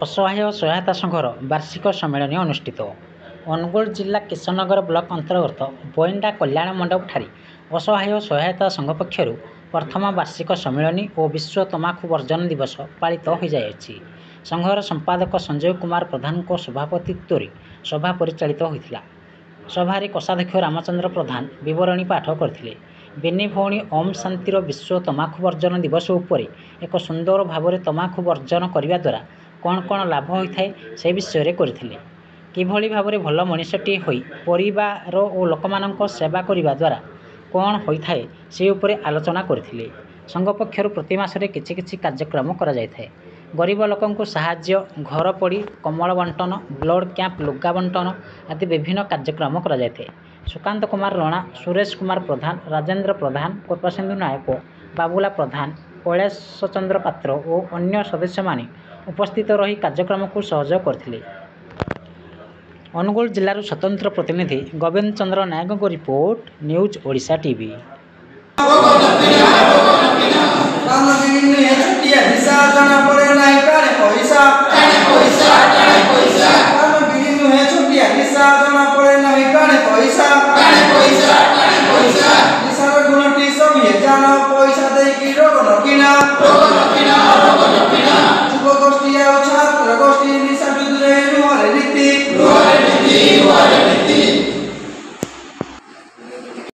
असहाय सहायता संघर वार्षिक सम्मेलन अनुष्ठित। अनुगुल जिला किशननगर ब्लॉक अंतर्गत बोइंडा कल्याण मंडप ठारी असहाय सहायता संघ पक्षर प्रथम वार्षिक सम्मेलन और विश्व तमाखु वर्जन दिवस पालित हो जाएगी। संघर संपादक संजय कुमार प्रधान को सभापतित्व सभा परिचालित होता। सभारे कोषाध्यक्ष रामचंद्र प्रधान विवरणी पाठ करथिले। बेनी भौणी ओम शांतिर विश्व तमाखु वर्जन दिवस उपरे एक सुंदर भाव तमाखु वर्जन करने द्वारा कौन कौन लाभ होता है से विषय करथिले। किभली भाव भल मनीषटी होई परिवार और लोक मानक सेवा करने द्वारा कौन होता है से उपरे आलोचना करथिले। संघ पक्षर प्रति मासरे किछि किछि कार्यक्रम करा जायथाय। गरीब लोकंकु साहाय्य, घर पड़ी, कमल बंटन, ब्लड कैंप, लुगा बंटन आदि विभिन्न कार्यक्रम करा जायथाय। सुकांत कुमार रणा, सुरेश कुमार प्रधान, राजेंद्र प्रधान, कृपासिंधु नायक, बाबुला प्रधान, कैलाश चंद्र पात्र और अन्य सदस्य माने उपस्थित रही कार्यक्रम को सहयोग करथिले। अनुगुल जिलार स्वतंत्र प्रतिनिधि गोविंद चंद्र नायक को रिपोर्ट, न्यूज ओडिशा टीवी। पैसा